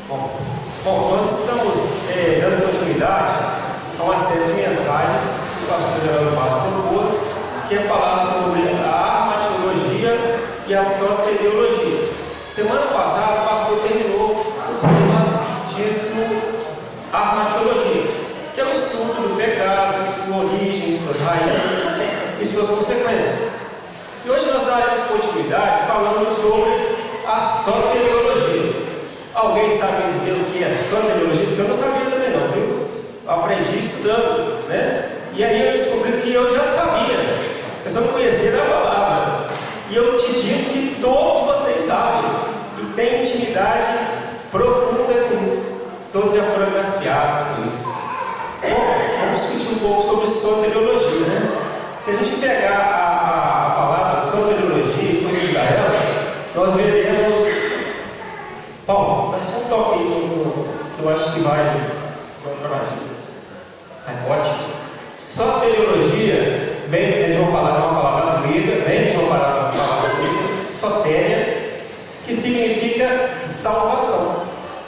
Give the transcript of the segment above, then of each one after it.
Bom, nós estamos dando continuidade a uma série de mensagens que o pastor Geraldo Vaz propôs, que é falar sobre a armatiologia e a soteriologia. Semana passada o pastor terminou o tema dito armatiologia, que é o estudo do pecado, sua origem, suas raízes e suas consequências. E hoje nós daremos continuidade falando sobre a soteriologia. Alguém sabe dizer o que é soteriologia? Porque eu não sabia também não, viu? Eu aprendi estudando, né? E aí eu descobri que eu já sabia, eu só não conhecia a palavra. E eu te digo que todos vocês sabem e têm intimidade profunda com isso. Todos já foram agraciados com isso. Bom, vamos discutir um pouco sobre soteriologia, né? Se a gente pegar a palavra soteriologia e for estudar ela, nós veremos. Paulo, dá só um toque aí que eu acho que vai trabalhar. Ótimo. Soteriologia vem de uma palavra grega, vem de uma palavra grega, sotéria, que significa salvação.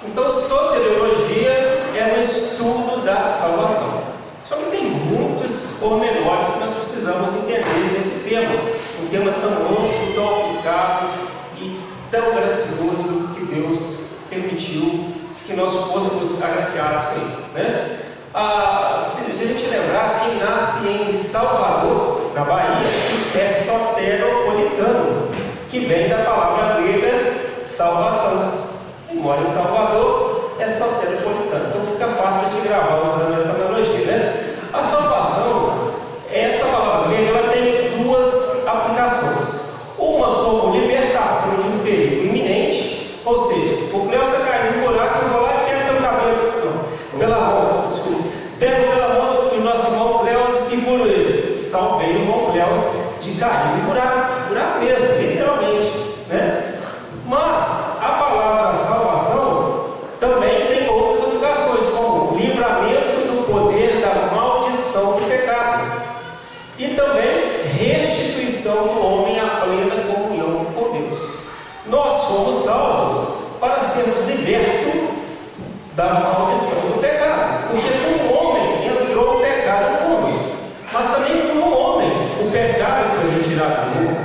Então, soteriologia é o estudo da salvação. Só que tem muitos pormenores que nós precisamos entender nesse tema. Um tema tão amplo, tão aplicado e tão gracioso que Deus permitiu que nós fôssemos agraciados com ele, né? Se a gente lembrar, quem nasce em Salvador, na Bahia, é soteropolitano, que vem da palavra grega salvação. Quem mora em Salvador é soteropolitano. Então fica fácil para te gravar usando essa analogia, né? A salvação, essa palavra grega, ela tem duas aplicações. Uma como libertação de um perigo iminente, ou seja, o Cléo está caindo no buraco, eu vou lá e pego pelo cabelo, pela mão, desculpa, pego pela mão do nosso irmão Cléo e seguro ele. Salvei o irmão Cléo de cair no buraco mesmo, literalmente, né? Mas a palavra salvação também tem outras aplicações, como livramento do poder da maldição do pecado e também restituição do homem à plena comunhão com Deus. Nós fomos salvos para sermos libertos da maldição do pecado, porque como homem entrou o pecado no mundo, mas também como homem o pecado foi retirado do mundo.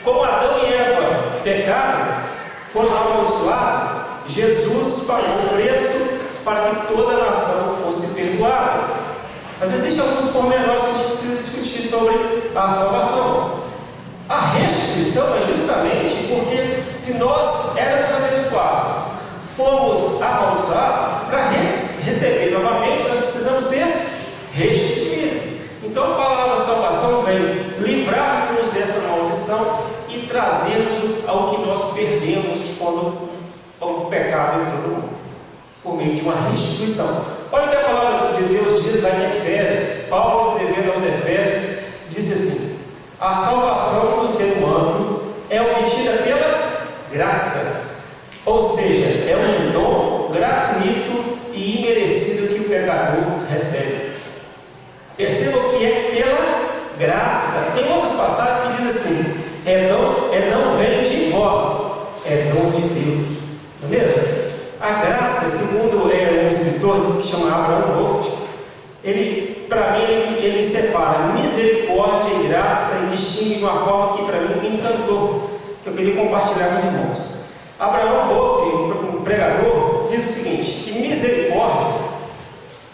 Como Adão e Eva pecaram, foram amaldiçoados, Jesus pagou o preço para que toda a nação fosse perdoada. Mas existem alguns pormenores que a gente precisa discutir sobre a salvação. A restituição é justamente porque se nós éramos abençoados, fomos amaldiçoados, para receber novamente nós precisamos ser restituídos. Então a palavra salvação vem livrar-nos dessa maldição e trazer-nos ao que nós perdemos quando o pecado entrou no mundo, por meio de uma restituição. Olha o que a palavra de Deus diz lá em Efésios. Paulo, escrevendo aos Efésios, disse assim: a salvação do ser humano é obtida pela graça, ou seja, é um dom gratuito e imerecido que o pecador recebe. Perceba que é pela graça. Tem outras passagens que dizem assim: não vem de vós, é dom de Deus. Não é mesmo? A graça, segundo um escritor que chama Abraham Boff, para mim, ele separa misericórdia e graça e distingue de uma forma que para mim me encantou, que eu queria compartilhar com os irmãos. Abraham Boff, um pregador, diz o seguinte: que misericórdia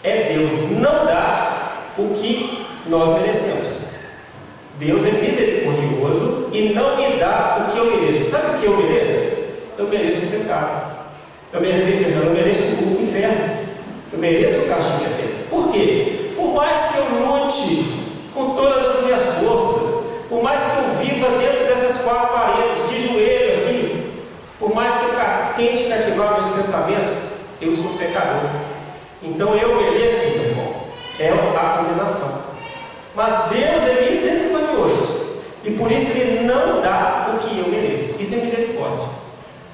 é Deus não dar o que nós merecemos. Deus é misericordioso e não me dá o que eu mereço. Sabe o que eu mereço? Eu mereço o pecado. Eu mereço o inferno. Eu mereço o castigo eterno. Por quê? Por mais que eu lute com todas as minhas forças, por mais que eu viva dentro dessas quatro paredes, de joelho aqui, por mais que eu tente cativar meus pensamentos, eu sou pecador. Então eu mereço, meu irmão, a condenação. Mas Deus é misericordioso e por isso Ele não dá o que eu mereço. Isso é misericórdia.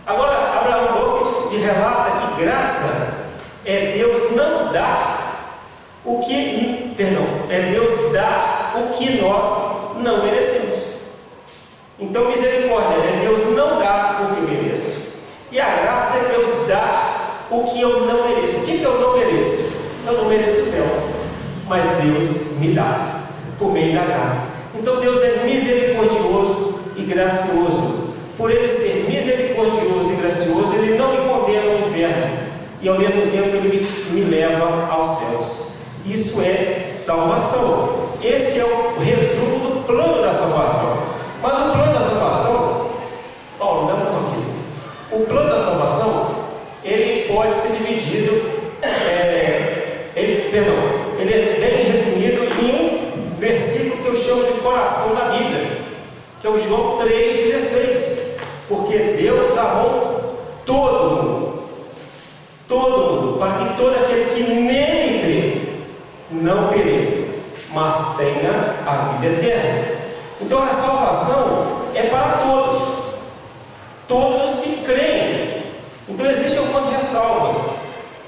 Agora, Abraham Boff relata que graça é Deus não dar o que, é Deus dar o que nós não merecemos. Então, misericórdia é Deus não dar o que eu mereço, e a graça é Deus dar o que eu não mereço. O que eu não mereço? Eu não mereço os céus, mas Deus me dá, por meio da graça. Então Deus é misericordioso e gracioso. Por Ele ser misericordioso e gracioso, Ele não me condena ao inferno, e ao mesmo tempo Ele me leva aos céus. Isso é salvação. Esse é o resumo do plano da salvação. Mas o plano da salvação, Paulo, dá um toquezinho. O plano da salvação, ele pode ser dividido, ele é bem resumido em um versículo que eu chamo de coração da Bíblia, que é o João 3,16. Porque Deus amou todo mundo, para que todo aquele que nele crê não pereça, mas tenha a vida eterna. Então a salvação é para todos os que creem. Então existem algumas ressalvas.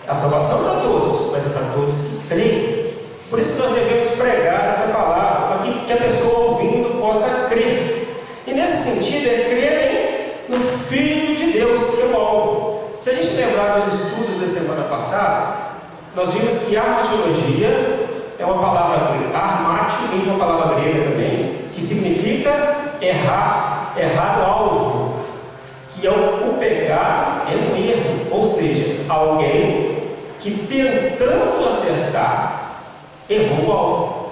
A salvação é para todos, mas é para todos que creem. Por isso que nós devemos pregar essa palavra, para que a pessoa ouvindo possa crer. E nesse sentido é crer no Filho de Deus, que é o alvo. Se a gente lembrar dos estudos da semana passada, nós vimos que armatiologia é uma palavra grega. Armatio vem de uma palavra grega também, que significa errar o alvo, que é o pecado, é um erro, ou seja, alguém que tentando acertar, errou o alvo.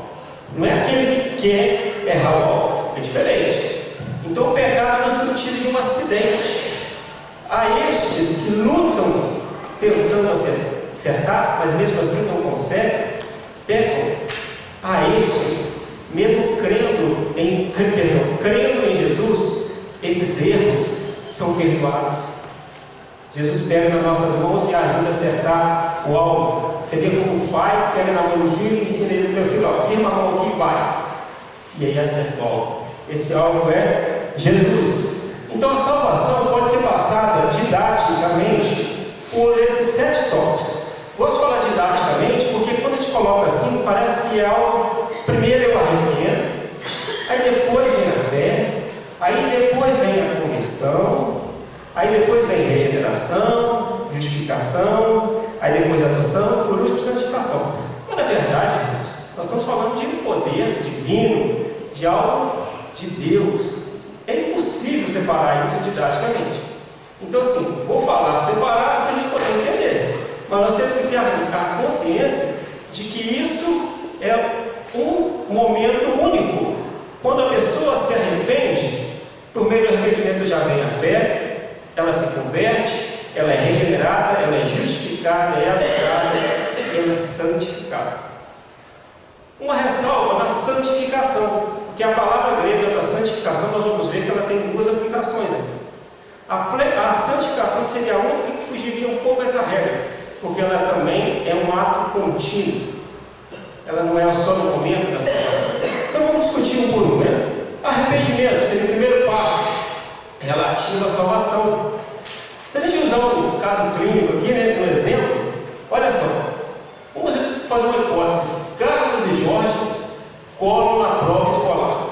Não é aquele que quer errar o alvo, é diferente. Então o pecado é no sentido de um acidente. Há estes que lutam tentando acertar, mas mesmo assim não conseguem, pecam. Há estes, mesmo crendo em Jesus, esses erros são perdoados. Jesus pega nas nossas mãos e ajuda a acertar o alvo. Seria como o pai pega na mão do filho e ensina ele: meu filho, ó, firma a mão aqui e vai. E aí acerta o alvo. Esse alvo é Jesus. Então a salvação pode ser passada didaticamente por esses 7 toques. Gosto de falar didaticamente porque quando a gente coloca assim, parece que é algo. Primeiro eu arrependo, aí depois vem a fé, aí depois vem a conversão, aí depois vem regeneração, justificação, aí depois adoção, por último santificação. Mas na verdade, irmãos, nós estamos falando de um poder divino, de algo de Deus. É impossível separar isso didaticamente. Então assim, vou falar separado para a gente poder entender. Mas nós temos que ter a consciência de que isso é um momento único. Quando a pessoa se arrepende, por meio do arrependimento já vem a fé, ela se converte, ela é regenerada, ela é justificada, é adotada, ela é santificada. Uma ressalva na santificação, porque a palavra grega para santificação nós vamos ver que ela tem 2 aplicações aqui. A santificação seria a única que fugiria um pouco essa regra, porque ela também é um ato contínuo. Ela não é só no momento da salvação. Então vamos discutir um por um, né? Arrependimento seria o primeiro passo relativo à salvação. Se a gente usar um caso clínico aqui, né, um exemplo, olha só, vamos fazer uma hipótese. Carlos e Jorge colam na prova escolar.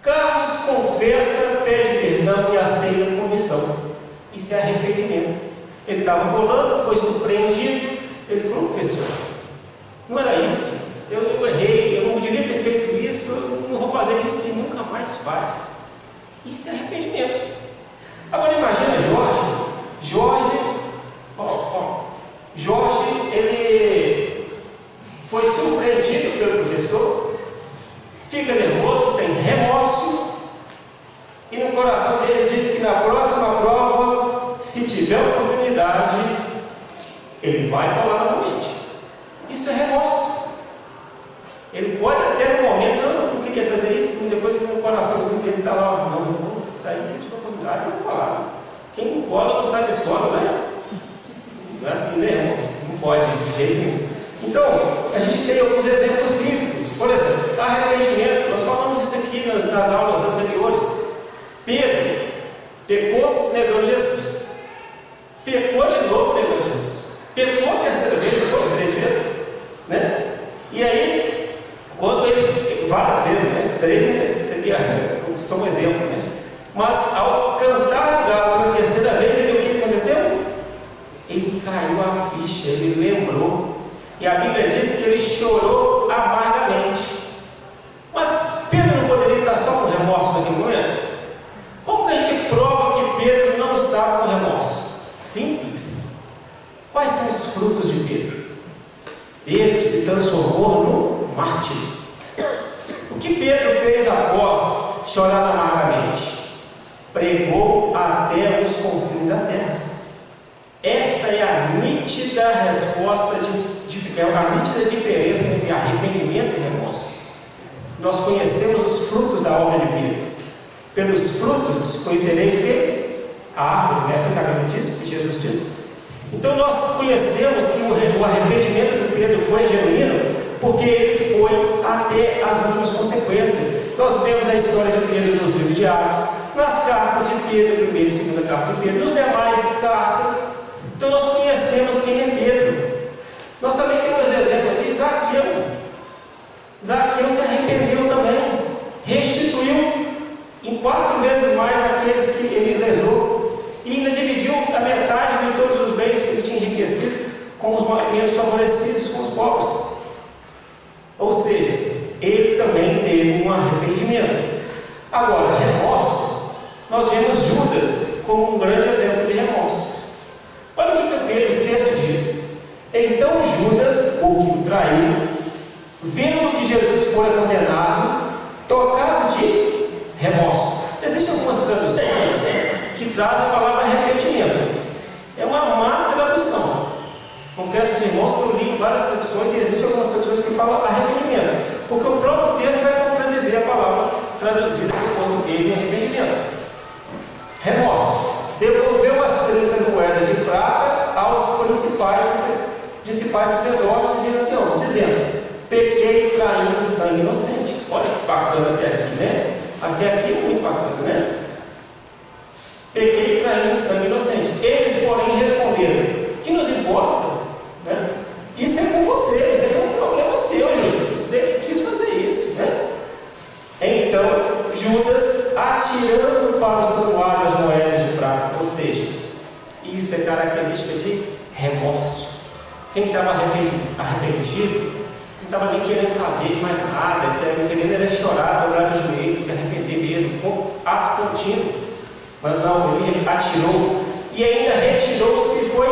Carlos confessa, pede perdão e aceita a comissão. Isso é arrependimento. Ele estava colando, foi surpreendido. Ele falou: professor, não era isso, eu errei, eu não devia ter feito isso, não vou fazer isso e nunca mais faz. Isso é arrependimento. Agora imagina Jorge, ele foi surpreendido pelo professor, fica nervoso, tem remorso, e no coração dele diz que na próxima prova, se tiver oportunidade, ele vai colar novamente. Isso é remorso. Ele pode até no momento, não queria fazer isso, e depois que no coraçãozinho dele está lá: não vou sair, se tiver oportunidade, eu vou colar. Quem não cola não sai da escola, né? Não é assim, né, irmãos? Não pode isso de jeito nenhum. Então, a gente tem alguns exemplos bíblicos. Por exemplo, arrependimento. Nós falamos isso aqui nas aulas anteriores. Pedro pecou, negou Jesus. Pecou de novo, negou Jesus. Pecou a terceira vez, pecou 3 vezes, né? E aí, quando ele, várias vezes, né? 3 seria só um exemplo, né? Mas ao cantar o galo pela terceira vez, ele, o que aconteceu? ele caiu a ficha, ele lembrou. E a Bíblia diz que ele chorou amargamente. Mas Pedro não poderia estar só com remorso naquele momento? Como que a gente prova que Pedro não estava com remorso? Simples. Quais são os frutos de Pedro? Pedro se transformou no mártir. O que Pedro fez após chorar amargamente? Pregou até os confins da terra. Esta é a nítida resposta, a nítida diferença entre arrependimento e remorso. Nós conhecemos os frutos da obra de Pedro. Pelos frutos conhecereis o quê? A árvore, essa é a Bíblia diz, que Jesus disse. Então nós conhecemos que o arrependimento de Pedro foi genuíno, porque ele foi até as últimas consequências. Nós vemos a história de Pedro nos livros de Atos, nas cartas de Pedro, primeira e segunda carta de Pedro, nos demais cartas. Então nós conhecemos quem é Pedro. Nós também temos exemplo aqui de Zaqueu. Zaqueu se arrependeu também, restituiu em 4 vezes mais aqueles que ele lesou, e ainda dividiu a metade de todos os bens que ele tinha enriquecido com os menos favorecidos, com os pobres. Ou seja, ele também teve um arrependimento. Agora, remorso, nós vemos Judas como um grande exemplo de remorso. Olha o que o texto diz. Então Judas, o que o traiu, vendo que Jesus foi condenado, tocado de remorso. Existem algumas traduções que trazem a palavra arrependimento. É uma má tradução. Confesso para os irmãos que eu li várias traduções e existem algumas traduções que falam arrependimento, porque o próprio texto vai contradizer a palavra traduzida em português em arrependimento. Remorso. Devolveu as 30 moedas de prata aos principais sacerdotes e anciãos, dizendo: pequei traindo sangue inocente. Olha que bacana até aqui, né? Até aqui é muito bacana, né? Pequei traindo sangue inocente. Eles, porém, responderam: que nos importa? Né? Isso é com você, isso é um problema seu, Judas. Você quis fazer isso, né? Então, Judas, atirando para o santuário as moedas de prata, ou seja, isso é característica de remorso. Quem estava arrependido, não estava nem querendo saber de mais nada, estava querendo era chorar, dobrar os joelhos, se arrepender mesmo, com ato contínuo. Mas não, ele atirou e ainda retirou-se e foi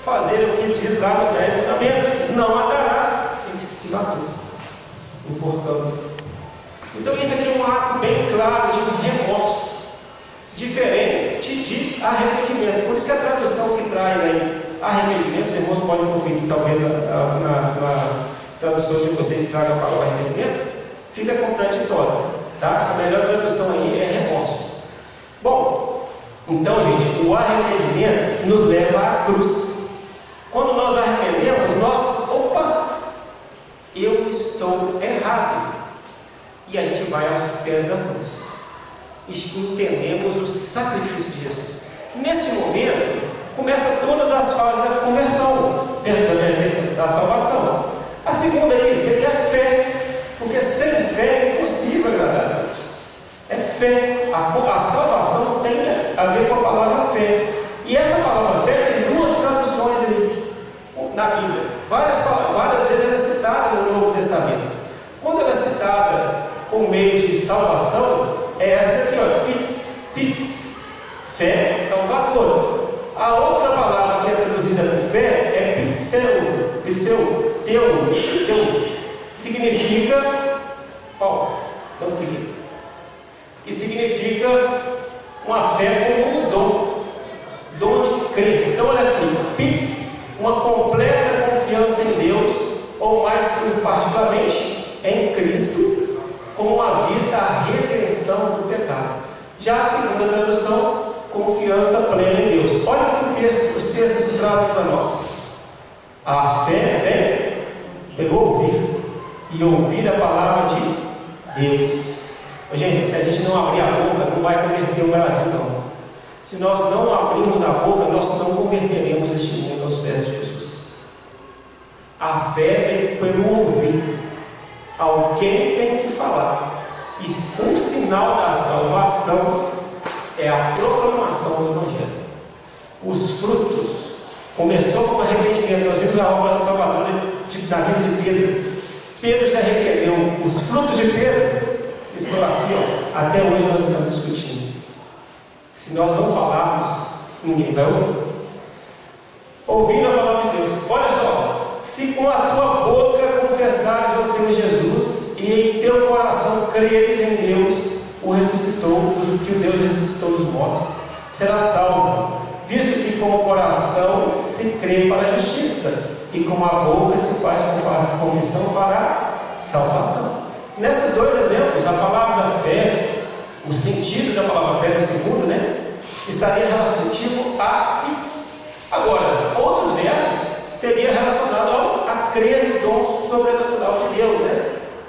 fazer o que diz lá nos 10 mandamentos: não matarás. Ele se matou, enforcando-se. Então isso aqui é um ato bem claro de remorso, diferente de arrependimento. Por isso que a tradução que traz aí arrependimento, os irmãos podem conferir talvez na tradução de vocês tragam a palavra arrependimento, fica contraditório, tá? A melhor tradução aí é remorso. Bom, então gente, o arrependimento nos leva à cruz. Quando nós arrependemos, eu estou errado. E a gente vai aos pés da cruz. Entendemos o sacrifício de Jesus. Nesse momento, começa todas as fases da conversão, da salvação. A segunda aí seria a fé, porque sem fé é impossível agradar a Deus. É fé. A salvação tem a ver com a palavra fé. E essa palavra fé tem 2 traduções ali na Bíblia. Várias vezes ela é citada no Novo Testamento. Quando ela é citada com meio de salvação, é essa aqui, ó, pits, fé salvadora. A outra palavra que é traduzida por fé é teu, significa, que significa uma fé como um dom de crer. Então olha aqui, pits, uma completa confiança em Deus, ou mais particularmente em Cristo, como à vista a redenção do pecado. Já a segunda tradução, confiança plena em Deus. Olha o que os textos trazem para nós. A fé vem pelo ouvir, e ouvir a palavra de Deus. Gente, se a gente não abrir a boca, não vai converter o Brasil, não. Se nós não abrirmos a boca, nós não converteremos este mundo aos pés de Jesus. A fé vem pelo ouvir. Alguém tem que falar. E um sinal da salvação é a proclamação do Evangelho. Os frutos começou dia nós vimos a obra salvadora na vida de Pedro. Pedro se arrependeu. Os frutos de Pedro estão aqui, ó. Até hoje nós estamos discutindo. Se nós não falarmos, ninguém vai ouvir. Ouvindo a palavra de Deus. Olha só. Se com a tua boca confessares ao Senhor Jesus e em teu coração creres em Deus, o ressuscitou, que o Deus ressuscitou dos mortos, será salvo, visto que com o coração se crê para a justiça e com a boca se faz confissão para a salvação. Nesses dois exemplos, a palavra fé, o sentido da palavra fé no segundo, estaria relativo a isso. Agora, outros versos seria relacionado a crer no dom sobrenatural de Deus,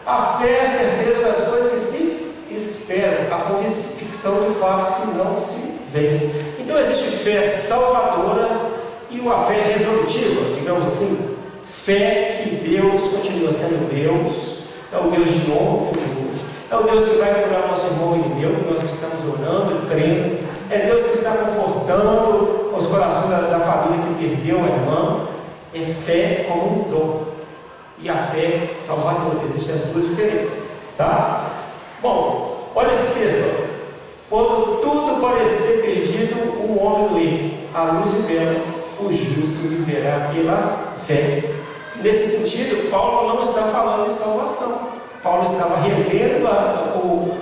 A fé é a certeza das coisas que se esperam, a convicção de fatos que não se veem. Então existe fé salvadora e uma fé resolutiva, digamos assim, fé que Deus continua sendo Deus, é o Deus de ontem, de hoje, é o Deus que vai curar nosso irmão inimigo, que nós estamos orando e crendo, é Deus que está confortando os corações da família que perdeu a irmã. É fé como um dom e a fé salvadora. Existem as duas diferenças, tá? Bom, olha esse texto. Quando tudo parecer perdido, o homem lê a luz de velas, o justo viverá pela fé. Nesse sentido, Paulo não está falando de salvação. Paulo estava revendo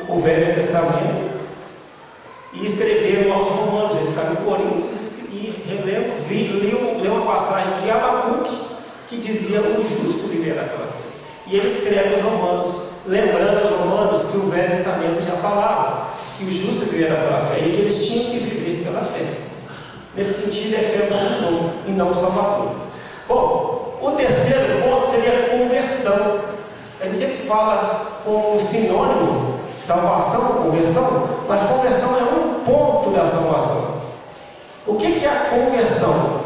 o Velho Testamento e escrevendo aos Romanos. Ele estava em Coríntios e leu uma passagem de Abacuque que dizia: o justo viverá pela fé. E ele escreve aos Romanos, lembrando aos Romanos que o Velho Testamento já falava que o justo viverá pela fé e que eles tinham que viver pela fé. Nesse sentido, é fé como dom e não salvador. Bom, o terceiro ponto seria a conversão. Ele sempre fala com sinônimo salvação, conversão, mas conversão é um ponto da salvação. O que é a conversão?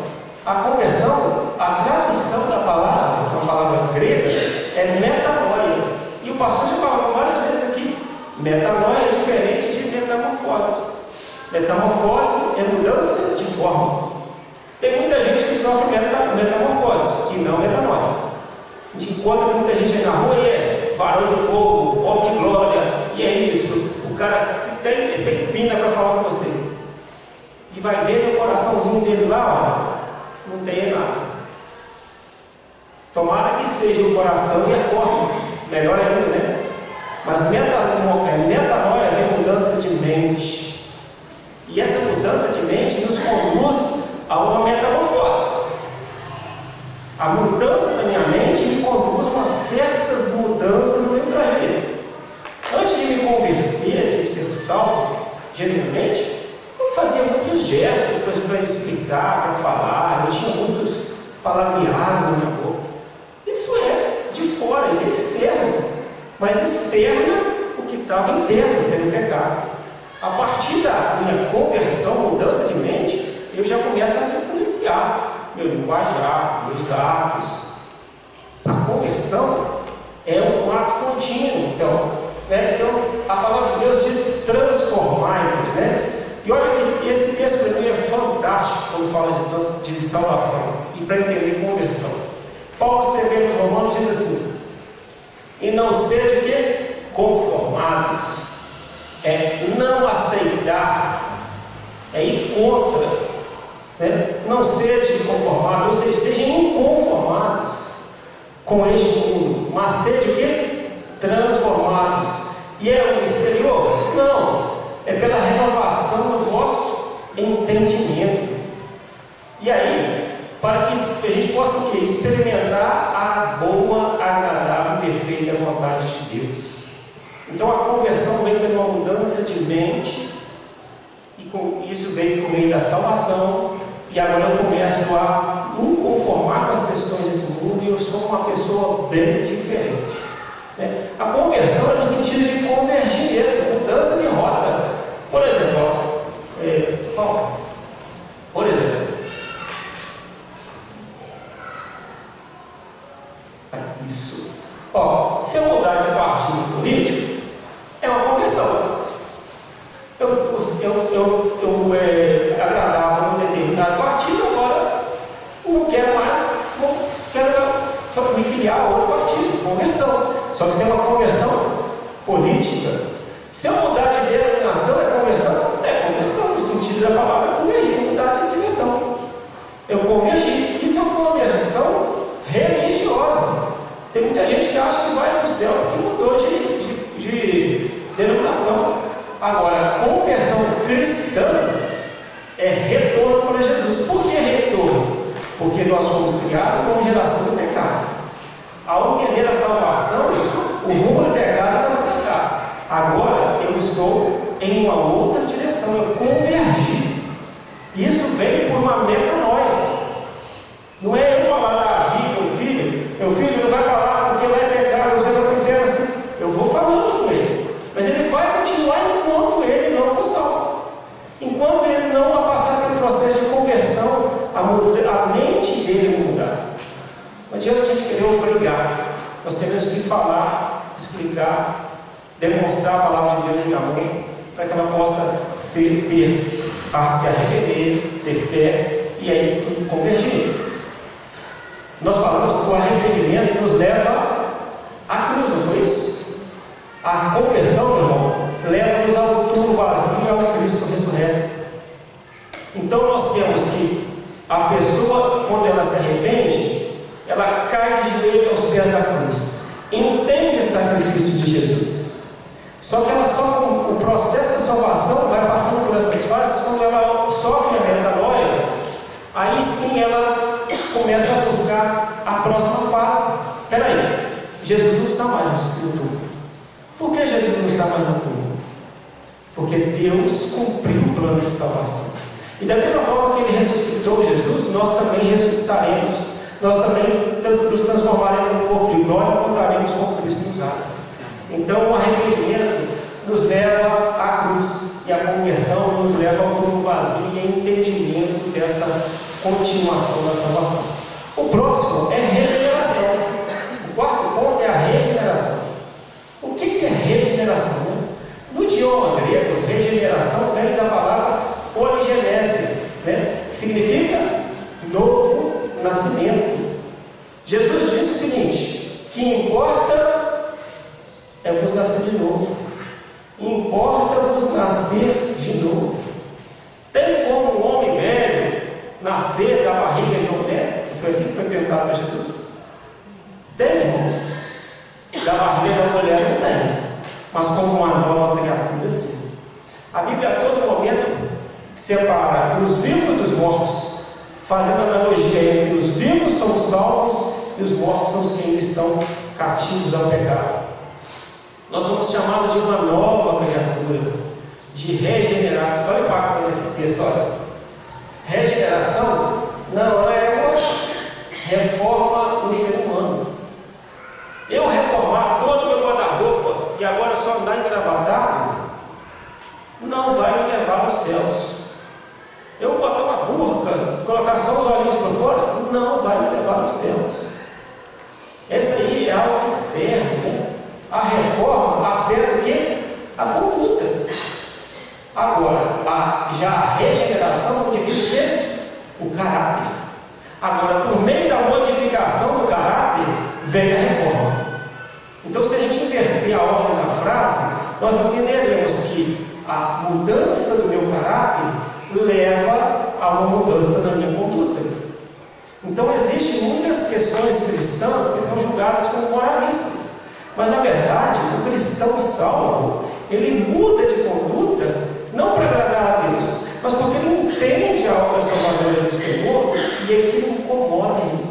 A conversão, a tradução da palavra, que é uma palavra grega, é metanoia. E o pastor já falou várias vezes aqui. Metanoia é diferente de metamorfose. Metamorfose é mudança de forma. Tem muita gente que sofre metamorfose e não metanoia. A gente encontra muita gente aí na rua e é varão de fogo, homem de glória, e é isso. O cara tem pina para falar com você. E vai ver no coraçãozinho dele lá, ó, não tem nada. Tomara que seja o coração e a forma, melhor ainda, Mas metanoia vem mudança de mente. E essa mudança de mente nos conduz a uma metamorfose. A mudança da minha mente me conduz a certas mudanças no meu trajeto. Antes de me converter, de ser salvo genuinamente, eu fazia muitos gestos para explicar, para falar, eu tinha muitos palavreados na minha boca. Isso é de fora, isso é externo. Mas externa o que estava interno, que era o pecado. A partir da minha conversão, mudança de mente, eu já começo a me policiar. Meu linguajar, meus atos. A conversão é um ato contínuo. Então, a palavra de Deus diz transformai-vos, E olha que esse texto para mim é fantástico quando fala de salvação e para entender conversão. Paulo, escrevendo aos Romanos, diz assim: e não sejam conformados, não aceitar, ir contra. Não sejam conformados, ou seja, sejam inconformados com este mundo, mas sejam transformados. E é o exterior? Não, é pela renovação do vosso entendimento. E aí, para que a gente possa experimentar a boa, agradável e perfeita vontade de Deus. Então a conversão vem de uma mudança de mente, e isso veio por meio da salvação. E agora eu começo a me conformar com as questões desse mundo e eu sou uma pessoa bem diferente. A conversão é no sentido de convergir mesmo, mudança de rota. Por exemplo, isso. Se eu mudar de partido político, é uma conversão. Eu agradava um determinado partido, agora não quero mais criar outro partido, conversão. Só que isso é uma conversão política. Se eu mudar de denominação, é conversão? É conversão, no sentido da palavra convergir, mudar de direção. Eu convergi. Isso é uma conversão religiosa. Tem muita gente que acha que vai para o céu porque mudou de denominação. Agora, conversão cristã é retorno para Jesus. Por que retorno? Porque nós fomos criados como geração do pecado. Ao entender a salvação, o rumo do pecado não vai ficar. Agora eu estou em uma outra direção, eu convergi. Isso vem por uma metanoia. Não é eu falar a Davi, meu filho não vai para lá porque lá é pecado, você vai para o inferno assim. Eu vou falando com ele, mas ele vai continuar enquanto ele não for salvo. Enquanto ele não passar pelo processo de conversão, a mente dele mudar. Não adianta a gente querer obrigar. Nós temos que falar, explicar, demonstrar a palavra de Deus em amor, para que ela possa se arrepender, ter fé e aí sim convergir. Nós falamos que o arrependimento nos leva à cruz, não foi isso? A conversão, meu irmão, leva-nos ao túmulo vazio e ao Cristo ressurreto. Então nós temos que a pessoa, quando ela se arrepende, ela cai de joelho aos pés da cruz, entende o sacrifício de Jesus. Só que o processo da salvação vai passando por essas fases. Quando ela sofre a metanoia, aí sim ela começa a buscar a próxima fase. Espera aí, Jesus não está mais no túmulo. Por que Jesus não está mais no túmulo? Porque Deus cumpriu o plano de salvação. E da mesma forma que Ele ressuscitou Jesus, nós também ressuscitaremos. Nós também nos transformaremos num corpo de glória e encontraremos com Cristo nos ares. Então o arrependimento nos leva à cruz e a conversão nos leva ao túmulo vazio e entendimento dessa continuação da salvação. O próximo é regeneração. O quarto ponto é a regeneração. O que é regeneração? Né? No idioma grego, regeneração vem da palavra poligenese, né? Que significa novo nascimento. Jesus disse o seguinte: que importa é vos nascer de novo. Importa vos nascer de novo. Tem como um homem velho nascer da barriga de uma mulher? Foi assim que foi perguntado para Jesus. Tem, irmãos. Da barriga da mulher não tem, mas como uma nova criatura, sim. A Bíblia a todo momento separa os vivos dos mortos, fazendo analogia entre os vivos são os salvos e os mortos são os que ainda estão cativos ao pecado. Nós somos chamados de uma nova criatura, de regenerados. Olha para nesse texto, olha. Regeneração não é uma reforma no ser humano. Eu reformar todo o meu guarda-roupa e agora só andar engravatado não vai me levar aos céus. Eu botar uma burca, colocar só os olhinhos para fora, não vai me levar aos céus. Esse aí é algo externo, né? A reforma afeta o quê? A conduta. Agora, já a regeneração modifica o quê? O caráter. Agora, por meio da modificação do caráter, vem a reforma. Então, se a gente inverter a ordem da frase, nós entenderemos que a mudança do meu caráter leva a uma mudança na minha conduta. Então, existem muitas questões cristãs que são julgadas como moralistas. Mas, na verdade, o cristão salvo, ele muda de conduta, não para agradar a Deus, mas porque ele entende a obra salvadora do Senhor e aquilo incomoda ele.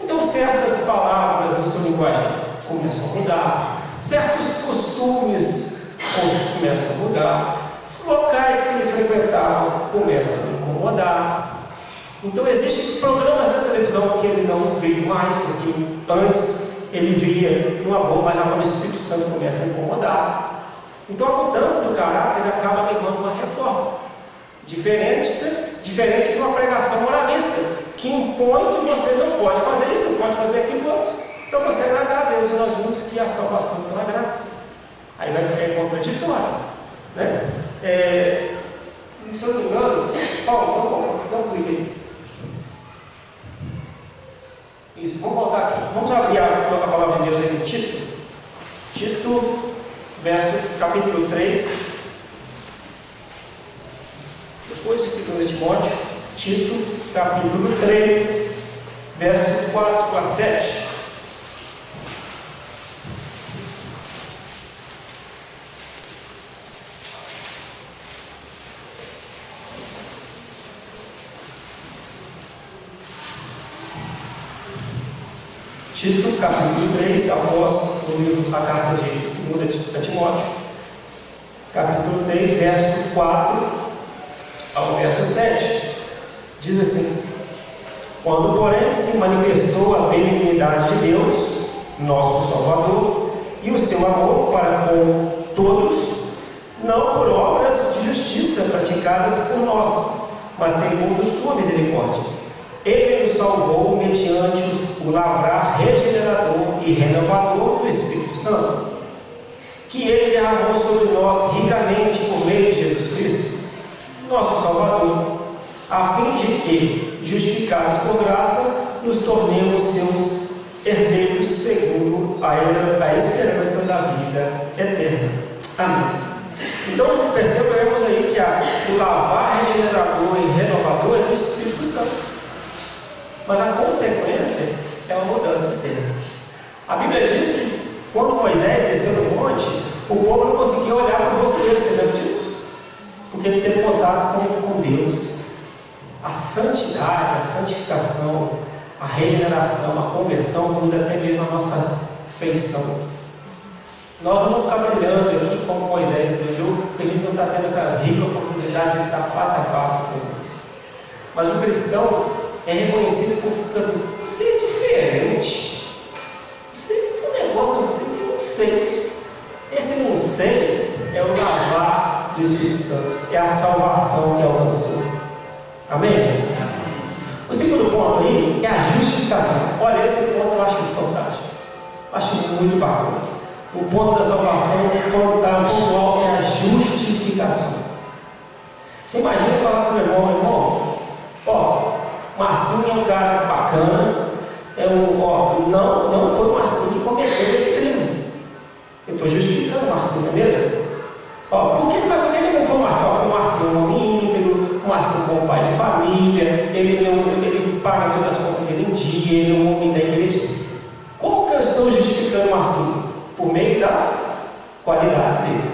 Então, certas palavras do seu linguagem começam a mudar, certos costumes começam a mudar, locais que ele frequentava começam a incomodar. Então, existem programas da televisão que ele não vê mais, porque antes ele via numa boa, mas agora o Espírito Santo começa a incomodar. Então, a mudança do caráter acaba levando uma reforma, diferente de uma pregação moralista, que impõe que você não pode fazer isso, não pode fazer aquilo outro. Então, você agradar a Deus, e nós vimos que a salvação é pela graça. Aí é contraditório, né? Se eu não me engano, Paulo, dá um clique aí. Isso, vamos voltar aqui. Vamos abrir a palavra de Deus aí em Tito. Tito, capítulo 3. Depois de 2 Timóteo, Tito, capítulo 3, verso 4 a 7. Tito, capítulo 3, após o livro, a carta de 2 Timóteo, capítulo 3, verso 4 ao verso 7, diz assim: quando, porém, se manifestou a benignidade de Deus, nosso Salvador, e o seu amor para com todos, não por obras de justiça praticadas por nós, mas segundo sua misericórdia, Ele nos salvou mediante o lavrar regenerador e renovador do Espírito Santo, que Ele derramou sobre nós ricamente por meio de Jesus Cristo, nosso Salvador, a fim de que, justificados por graça, nos tornemos seus herdeiros segundo a esperança da vida eterna. Amém. Então, percebemos aí que o lavar regenerador e renovador é do Espírito Santo. Mas a consequência é uma mudança externa. A Bíblia diz que quando Moisés desceu no monte, o povo não conseguia olhar para o rosto dele. Você lembra disso? Porque ele teve contato com Deus. A santidade, a santificação, a regeneração, a conversão muda até mesmo a nossa feição. Nós não vamos ficar brilhando aqui como Moisés brilhou, porque a gente não está tendo essa rica oportunidade de estar face a face com Deus. Mas o cristão é reconhecido por assim, ser diferente. Ser um negócio assim, eu não sei. Esse não sei é o lavar do Espírito Santo, é a salvação que alcançou. Amém, irmãos? O segundo ponto aí é a justificação. Olha, esse ponto eu acho fantástico. Acho muito bacana. O ponto da salvação pontual é a justificação. Você imagina falar para o meu irmão, ó, Marcinho é um cara bacana, não foi o Marcinho que cometeu esse crime. Eu estou justificando o Marcinho, não é mesmo? Por que ele não foi o Marcinho? O Marcinho é um homem íntegro, o Marcinho é um pai de família, ele paga todas as contas dele em dia, ele é um homem da igreja. Como que eu estou justificando o Marcinho? Por meio das qualidades dele.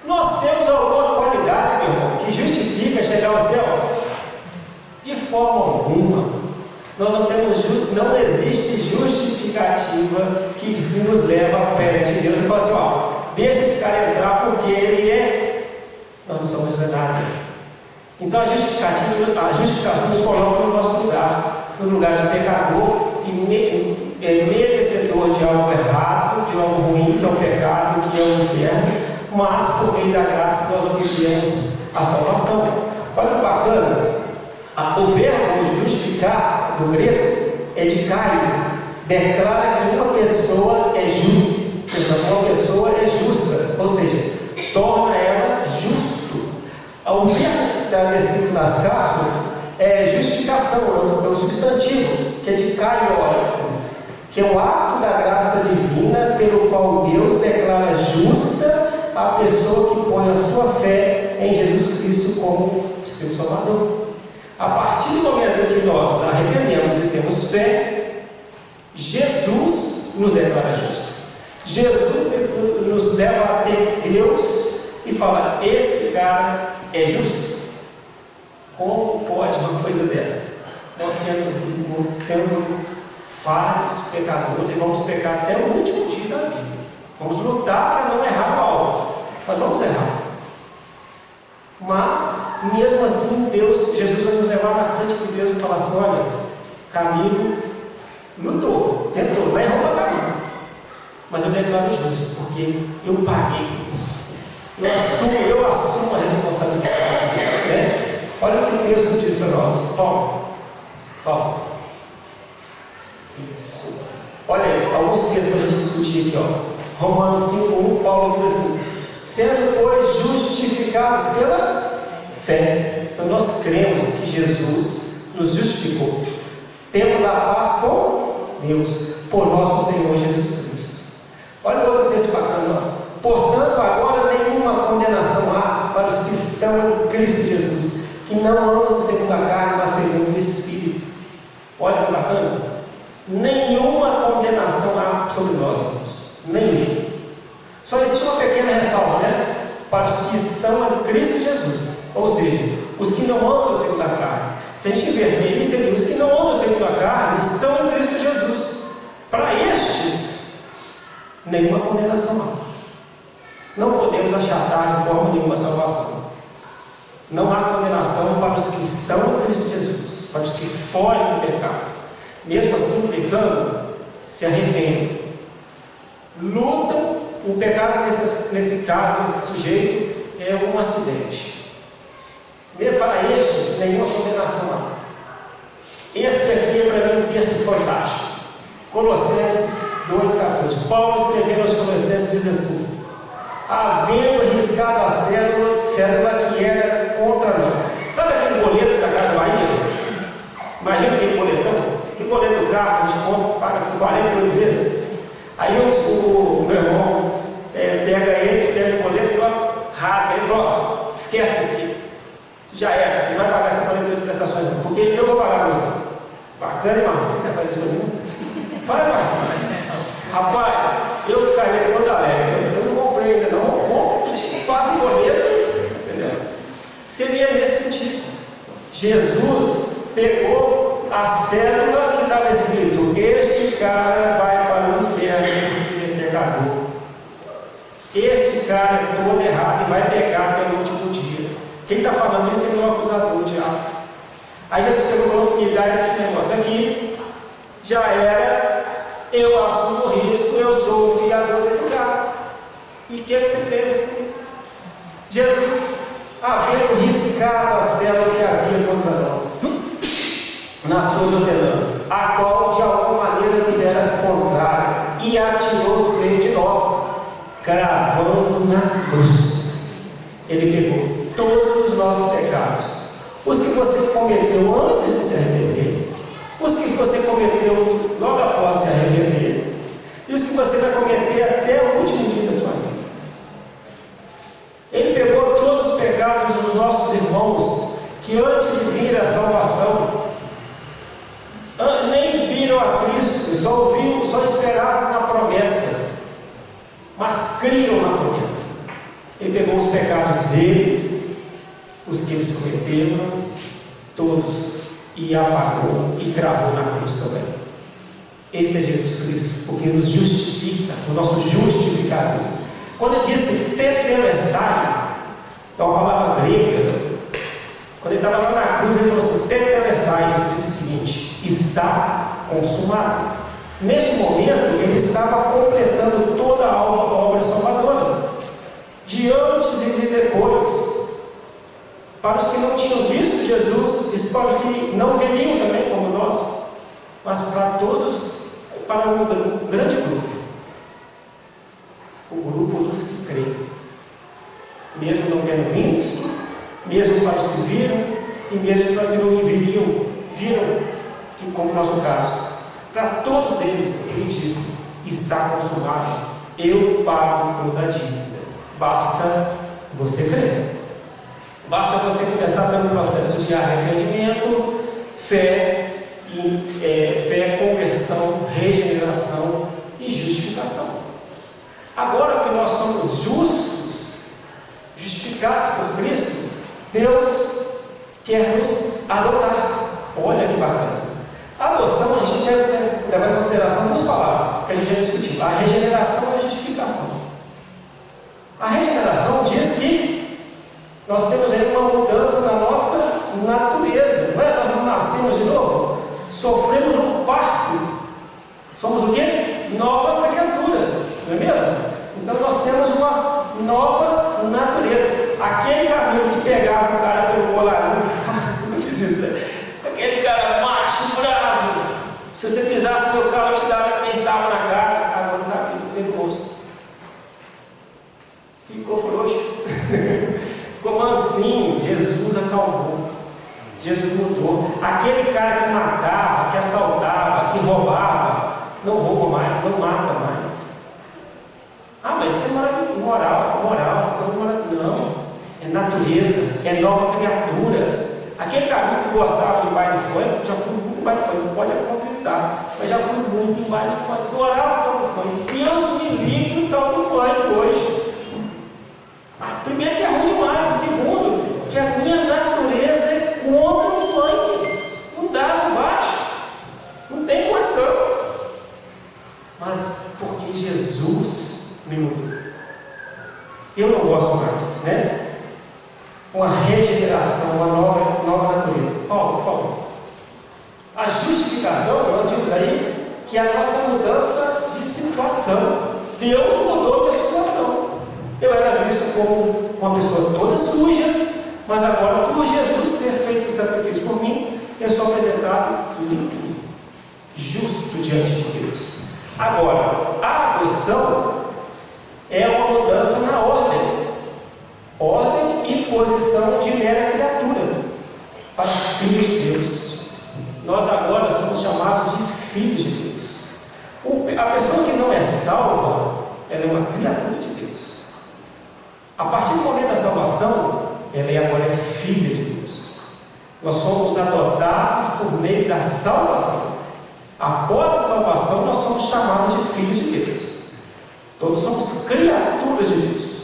Nós temos alguma qualidade, meu irmão, que justifica chegar aos céus? De forma alguma. Nós não existe justificativa que nos leva perto de Deus e fala assim, deixa esse cara entrar porque ele é. Nós não somos nada. Então a justificação nos coloca no nosso lugar, no lugar de pecador e merecedor de algo errado, de algo ruim, que é o pecado, que é o inferno, mas por meio da graça nós obtemos a salvação. Olha que bacana. O verbo justificar do grego é dikaio, declara que uma pessoa é justa, uma pessoa é justa, ou seja, torna ela justo. O verbo descrito nas cartas é justificação, é o substantivo, que é dikaios, que é o ato da graça divina pelo qual Deus declara justa a pessoa que põe a sua fé em Jesus Cristo como seu Salvador. A partir do momento que nós arrependemos e temos fé, Jesus nos declara justo. Jesus nos leva a ter Deus e fala, esse cara é justo. Como pode uma coisa dessa? Nós sendo falhos, pecadores, e vamos pecar até o último dia da vida. Vamos lutar para não errar o alvo, mas vamos errar. Mas, mesmo assim, Jesus vai nos levar na frente de Deus e falar assim, olha, Camilo lutou, tentou, não errou para Camilo, mas eu declaro justo, porque eu paguei por isso. Eu assumo a responsabilidade, né? Olha o que o texto diz para nós. Toma. Isso. Olha aí, alguns textos para a gente discutir aqui, Romanos 5:1, Paulo diz assim, sendo, pois, justificados pela fé. Então nós cremos que Jesus nos justificou. Temos a paz com Deus por nosso Senhor Jesus Cristo. Olha o outro texto bacana. Portanto, agora nenhuma condenação há para os que estão em Cristo Jesus, que não andam segundo a carne, mas segundo o Espírito. Olha que bacana. Nenhuma condenação há sobre nós, irmãos. Nenhuma. Só existe uma pequena ressalva, né? Para os que estão em Cristo Jesus. Ou seja, os que não andam segundo a carne. Se a gente inverter isso, os que não andam segundo a carne estão em Cristo Jesus. Para estes, nenhuma condenação há. Não podemos achatar de forma nenhuma a salvação. Não há condenação para os que estão em Cristo Jesus, para os que fogem do pecado. Mesmo assim, pecando, se arrependem, lutam. O pecado, nesse caso, nesse sujeito, é um acidente. Para estes, nenhuma condenação há. Este aqui é para mim um texto fantástico. Colossenses 2,14. Paulo escrevendo aos Colossenses diz assim: havendo riscado a cédula que era contra nós. Sabe aquele boleto da Casa Bahia? Imagina aquele boletão, aquele boleto do carro, a gente compra, paga por 48 vezes. Aí o meu irmão pega o boleto e rasga, ele fala: ó, esquece isso aqui. Isso já era, você vai pagar essas 48 prestações, porque eu vou pagar para você. Bacana, irmão, se você quer fazer isso comigo? Fala assim, rapaz, eu ficaria todo alegre. Eu não comprei ainda, não. Compro, quase boleto, entendeu? Seria nesse sentido. Jesus pegou a cédula que estava escrito: este cara vai para o inferno porque é pecador. Este cara é todo errado e vai pecar até o último dia. Quem está falando isso é o acusador, o diabo. Aí Jesus pegou e falou: me dá esse negócio aqui. Já era, eu assumo o risco, eu sou o fiador desse cara. E o que você teve com isso? Jesus, havendo riscado a célula que havia contra nós, nas suas ordenanças, a qual de alguma maneira nos era contrária, e atirou no meio de nós, cravando na cruz. Ele pegou todos os nossos pecados, os que você cometeu antes de se arrepender, os que você cometeu logo após se arrepender, e os que você vai cometer até o último dia da sua vida. Ele pegou todos os pecados dos nossos irmãos que antes de vir a salvação nem viram a Cristo, só esperavam na promessa, mas criam na promessa. Ele pegou os pecados deles, os que eles cometeram, todos, e apagou e cravou na cruz também. Esse é Jesus Cristo, porque nos justifica, o nosso justificador. Quando ele disse tetelestai, é uma palavra grega. Quando ele estava lá na cruz, ele falou assim: tetelestai, ele disse o seguinte: está consumado. Neste momento, ele estava completando toda a obra salvadora, de antes e de depois. Para os que não tinham visto Jesus, isso pode que não veriam também como nós, mas para todos, para um grande grupo, o grupo dos que creem, mesmo não tendo vindo, mesmo para os que viram, e mesmo para os que não viram, que como no nosso caso, para todos eles, ele disse: está consumado, eu pago toda a dívida, basta você crer. Basta você começar pelo processo de arrependimento, fé, conversão, regeneração e justificação. Agora que nós somos justos, justificados por Cristo, Deus quer nos adotar. Olha que bacana. A adoção, a gente deve levar em consideração duas palavras que a gente já discutiu: a regeneração e a justificação. A regeneração diz que nós temos aí uma mudança na nossa natureza, não é? Nós não nascemos de novo, sofremos um parto, somos o quê? Nova criatura, não é mesmo? Então nós temos uma nova natureza. Aquele caminho que pegava o cara pelo colarinho, não fiz isso, né? Aquele cara macho, bravo, se você pisasse no carro, eu te dava 3 tapas na cara, agora não dá pelo rosto. Ficou frouxo. Ficou mansinho. Jesus acalmou. Jesus mudou. Aquele cara que matava, que assaltava, que roubava, não rouba mais, não mata mais. Ah, mas isso é moral, você está falando moral. Não, é natureza, é nova criatura. Aquele caminho que gostava de baile funk, já fui muito em baile funk, não pode acreditar, mas já fui muito em baile funk, adorava o tal do funk. Deus me livre do tal do funk hoje. Primeiro que é ruim demais, segundo, que a minha natureza é contra o funk. Não dá, não bate, não tem condição. Mas porque Jesus me mudou. Eu não gosto mais, né? Uma regeneração, uma nova natureza. Paulo, por favor. A justificação, nós vimos aí, que é a nossa mudança de situação. Deus mudou a minha situação. Eu era visto como uma pessoa toda suja, mas agora, por Jesus ter feito o sacrifício por mim, eu sou apresentado limpo, justo diante de Deus. Agora, a adoção é uma mudança na ordem e posição de mera criatura para filhos de Deus. Nós agora somos chamados de filhos de Deus. A pessoa que não é salva, ela é uma criatura de Deus. A partir do momento da salvação, ela agora é filha de Deus. Nós somos adotados por meio da salvação. Após a salvação, nós somos chamados de filhos de Deus. Todos somos criaturas de Deus.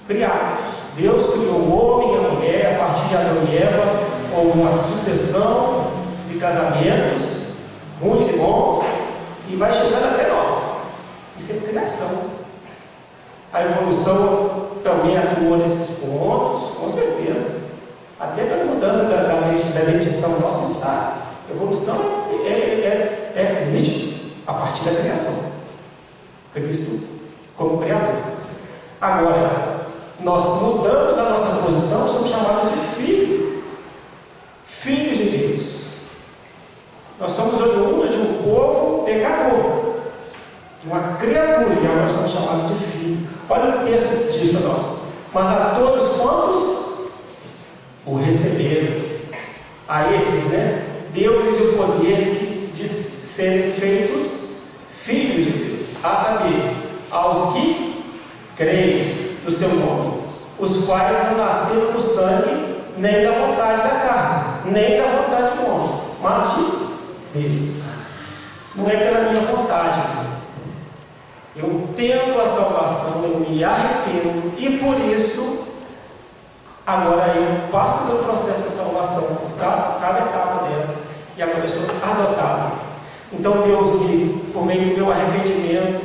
Criados. Deus criou o homem e a mulher. A partir de Adão e Eva, houve uma sucessão de casamentos, ruins e bons, e vai chegando até nós. Isso é criação. A evolução também atuou nesses pontos, com certeza. Até pela mudança da dentição nossa, não sabe. A evolução é nítida a partir da criação. Cristo como Criador. Agora, nós mudamos a nossa posição, somos chamados de filhos de Deus. Nós somos oriundos de um povo pecador, de uma criatura, e agora somos chamados de filho. Olha o que o texto diz para nós. Mas a todos quantos o receberam, a esses, deu-lhes o poder de serem feitos filhos de Deus, a saber, aos que creem no seu nome, os quais não nasceram do sangue, nem da vontade da carne, nem da vontade do homem, mas de Deus. Não é pela minha vontade. Eu tendo a salvação, eu me arrependo, e por isso, agora eu passo pelo processo de salvação, por cada etapa dessa, e agora eu sou adotado. Então Deus, por meio do meu arrependimento,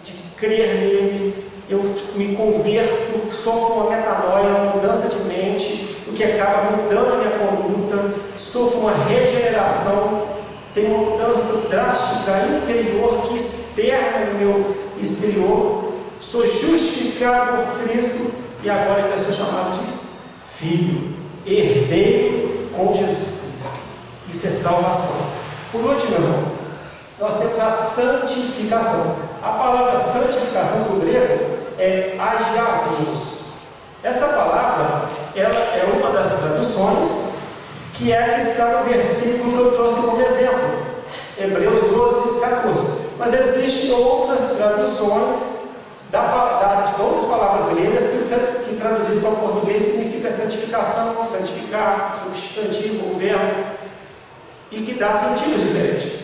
de crer nele, eu me converto, sofro uma metanoia, uma mudança de mente, o que acaba mudando a minha conduta, sofro uma regeneração, tenho uma mudança drástica interior que externa no meu exterior, sou justificado por Cristo e agora ainda sou chamado de filho, herdeiro com Jesus Cristo. Isso é salvação. Por último, irmão, nós temos a santificação. A palavra santificação do grego é agiasmos. Essa palavra, ela é uma das traduções que é a que está no versículo que eu trouxe como exemplo, Hebreus 12, 14. Mas existem outras traduções de outras palavras gregas que traduzido para o português significa santificação, santificar, substantivo, verbo, e que dá sentidos diferentes.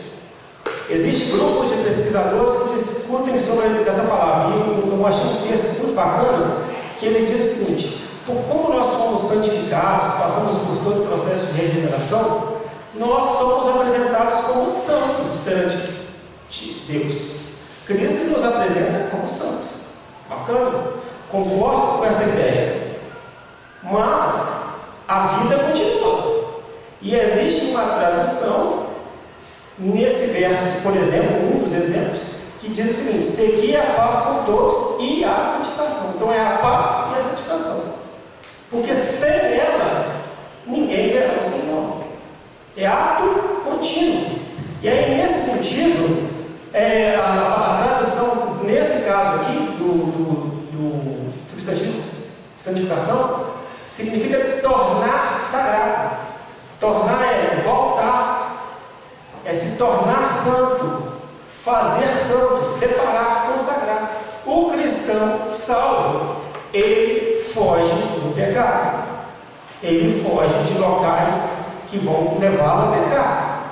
Existem grupos de pesquisadores que discutem sobre essa palavra, e eu achei um texto muito bacana, que ele diz o seguinte: por como nós somos santificados, passamos por todo o processo de regeneração, nós somos apresentados como santos perante Deus. Cristo nos apresenta como santos. Bacana? Concordo com essa ideia. Mas a vida continua. E existe uma tradução nesse verso, por exemplo, um dos exemplos, que diz o seguinte: segui a paz com todos e a santificação. Então é a paz e a santificação. Porque sem ela, ninguém verá o Senhor. É ato contínuo. E aí, nesse sentido, a tradução, nesse caso aqui, do substantivo santificação, significa tornar sagrado. Tornar é voltar. é se tornar santo, fazer santo, separar, consagrar. O cristão salvo, ele foge do pecado, ele foge de locais que vão levá-lo a pecar,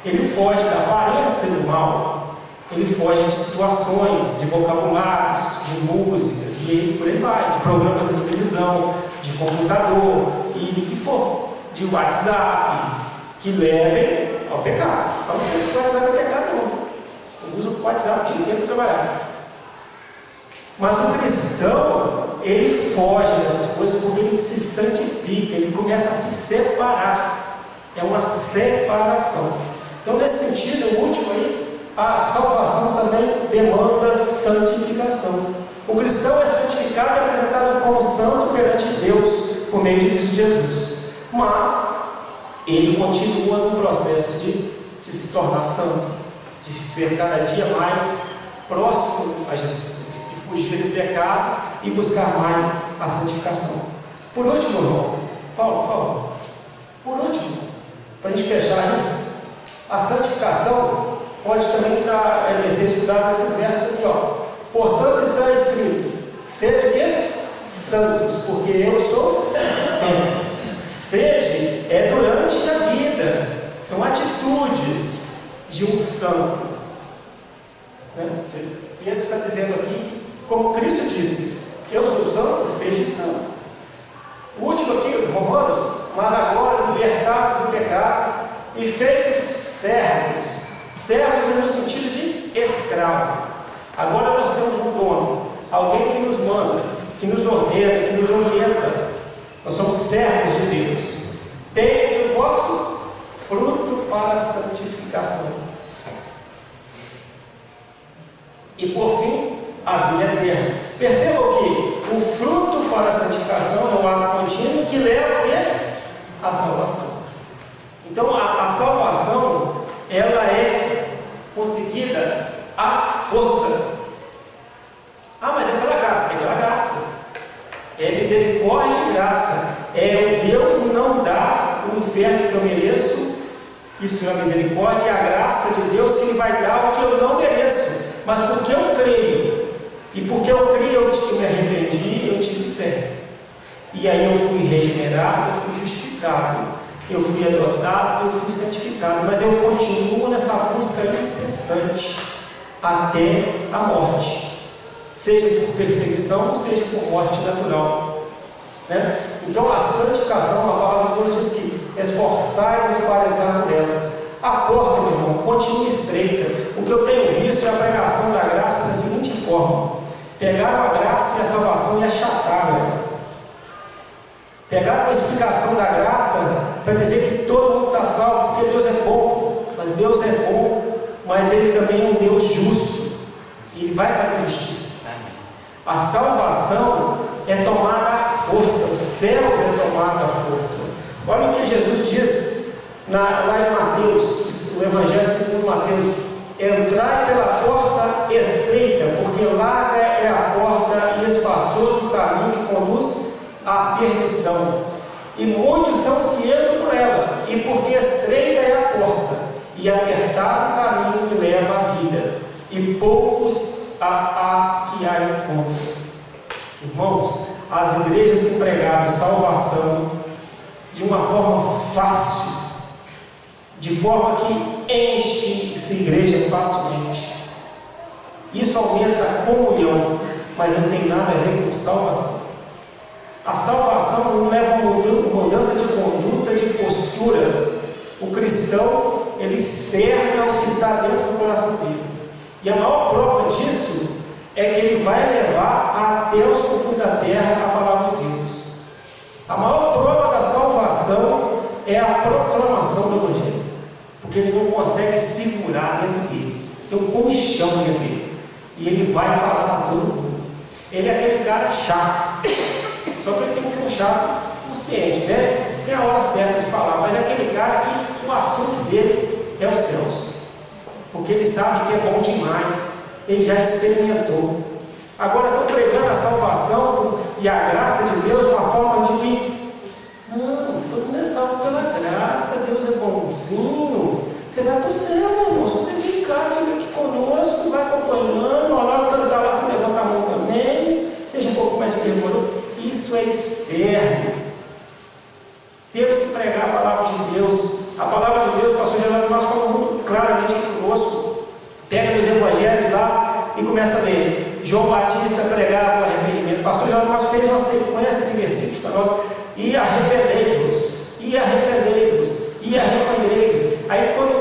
ele foge da aparência do mal, ele foge de situações, de vocabulários, de músicas, e ele por aí vai, de programas de televisão, de computador e do que for, de WhatsApp, que levem ao pecado. Fala que o WhatsApp é pecado, não. Eu uso o WhatsApp o dia inteiro para trabalhar. Mas o cristão, ele foge dessas coisas porque ele se santifica, ele começa a se separar. É uma separação. Então, nesse sentido, o último aí, a salvação também demanda santificação. O cristão é santificado e apresentado como santo perante Deus por meio de Cristo Jesus. Mas ele continua no processo de se tornar santo, de ser cada dia mais próximo a Jesus Cristo, de fugir do pecado e buscar mais a santificação. Por último, irmão, Paulo, por favor. Por último, para a gente fechar aí, a santificação pode também ser estudada nesses versos aqui, ó. Portanto, está escrito: sede o quê? Santos, porque eu sou santo. Sede é durante a vida, são atitudes de um santo. Né? Pedro está dizendo aqui, como Cristo disse: eu sou santo, seja santo. O último aqui, Romanos: mas agora libertados do pecado e feitos servos. Servos no sentido de escravo. Agora nós temos um dono, alguém que nos manda, que nos ordena, que nos orienta. Nós somos servos de Deus. Tendes o vosso fruto para a santificação. E por fim, a vida eterna. Percebam que o fruto para a santificação é um ato contínuo que leva à salvação. Então a salvação, ela é conseguida à força. Ah, mas é pela graça. É pela graça. É misericórdia e graça. É o Deus não dá o inferno que eu mereço. Isso é a misericórdia e a graça de Deus, que Ele vai dar o que eu não mereço. Mas porque eu creio, e porque eu creio, eu me arrependi, eu tive fé. E aí eu fui regenerado, eu fui justificado, eu fui adotado, eu fui santificado. Mas eu continuo nessa busca incessante até a morte, seja por perseguição, seja por morte natural, né? Então a santificação, a palavra de Deus diz que esforçai-vos para entrar nela. A porta, meu irmão, continua estreita. O que eu tenho visto é a pregação da graça da seguinte forma: pegaram a graça e a salvação e achataram, né? Pegaram a explicação da graça para dizer que todo mundo está salvo porque Deus é bom. Mas Deus é bom, mas Ele também é um Deus justo, e Ele vai fazer justiça. A salvação é tomada à força, os céus é tomada à força. Olha o que Jesus diz lá em Mateus, o Evangelho segundo Mateus: entrai pela porta estreita, porque larga é a porta e espaçoso o caminho que conduz à perdição, e muitos são os que entram por ela, e porque estreita é a porta e apertado o caminho que leva à vida, e poucos há que a encontram. Irmãos, as igrejas têm pregado salvação de uma forma fácil, de forma que enche-se igreja facilmente. Isso aumenta a comunhão, mas não tem nada a ver com salvação. A salvação não leva a mudança de conduta, de postura. O cristão, ele serve ao que está dentro do coração dele. E a maior prova disso é que ele vai levar até os confins da terra a palavra de Deus. A maior prova da salvação é a proclamação do Evangelho, porque ele não consegue segurar dentro dele. Tem um comichão dentro dele, e ele vai falar para todo mundo. Ele é aquele cara chato, só que ele tem que ser um chato consciente, né? Tem a hora certa de falar, mas é aquele cara que o assunto dele é os céus, porque ele sabe que é bom demais, ele já experimentou. Agora estou pregando a salvação e a graça de Deus de uma forma de que, não, todo mundo é salvo pela graça, Deus é bonzinho, você vai para o céu, meu irmão. Se você vem cá, fica aqui conosco, vai acompanhando, na hora de cantar lá, você levanta a mão também, seja um pouco mais fervoroso. Isso é externo. Temos que pregar a palavra de Deus. A palavra de Deus, o pastor Geraldo nós falamos muito claramente conosco. Pega nos evangelhos lá e começa a ler. João Batista pregava o arrependimento. O pastor Geraldo nós fez uma sequência de versículos para nós. E arrependei-vos, e arrependei-vos, e arrependei-vos. Aí quando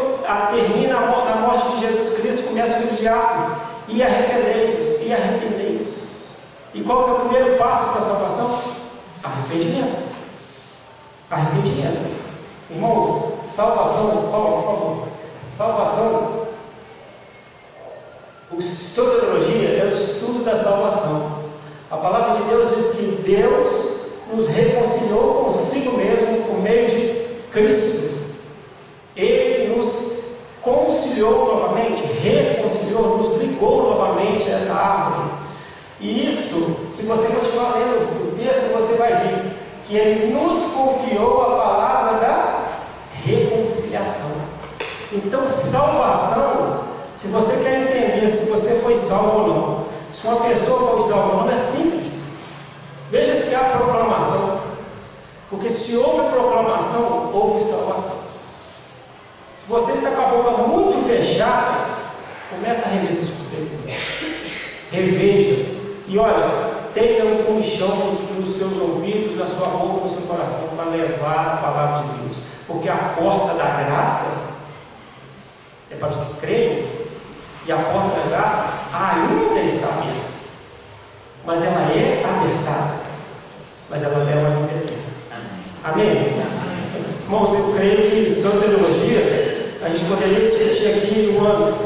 termina a morte de Jesus Cristo, começa o livro de Atos. E arrependei-vos, e arrependei-vos. E qual que é o primeiro passo para a salvação? Arrependimento. Arrependimento. Irmãos, salvação, Paulo, por favor. Salvação, o estudo da teologia é o estudo da salvação. A palavra de Deus diz que Deus nos reconciliou consigo mesmo por meio de Cristo. Ele nos conciliou novamente, reconciliou, nos ligou novamente a essa árvore. E isso, se você continuar lendo o texto, você vai ver que Ele nos confiou a palavra da reconciliação. Então, salvação, se você quer entender se você foi salvo ou não, se uma pessoa foi salva ou não, é simples. Veja se há proclamação, porque se houve proclamação, houve salvação. Se você está com a boca muito fechada, começa a rever essas conceitos. Reveja. E olha, tenha um comichão nos seus ouvidos, na sua boca, no seu coração, para levar a palavra de Deus. Porque a porta da graça é para os que creem, e a porta da graça ainda está aberta. Mas ela é apertada, mas ela leva a vida eterna. Amém? Irmãos, eu creio que soteriologia a gente poderia discutir aqui um ano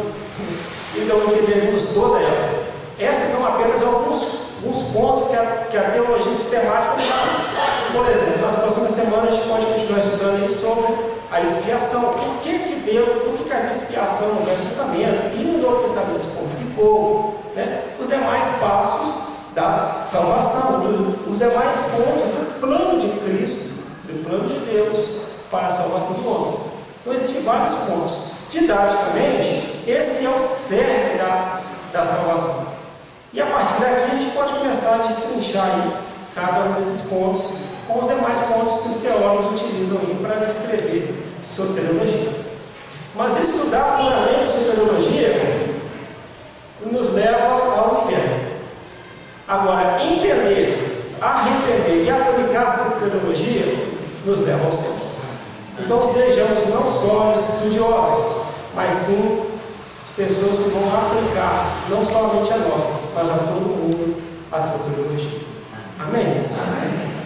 e não entendermos toda ela. Essas são apenas alguns pontos que a teologia sistemática traz. Por exemplo, nas próximas semanas a gente pode continuar estudando aí sobre a expiação. Por que havia expiação no Velho Testamento e no Novo Testamento? Como ficou? Né? Os demais passos da salvação, os demais pontos do plano de Cristo, do plano de Deus para a salvação do homem. Então existem vários pontos. Didaticamente, esse é o cerne da salvação. E a partir daqui a gente pode começar a destrinchar aí cada um desses pontos com os demais pontos que os teólogos utilizam aí para descrever soteriologia. Mas estudar puramente soteriologia nos leva ao inferno. Agora, entender, arrepender e aplicar a soteriologia nos leva aos céus. Então sejamos não só estudiosos, mas sim pessoas que vão aplicar, não somente a nós, mas a todo mundo, a soteriologia. Amém? Amém.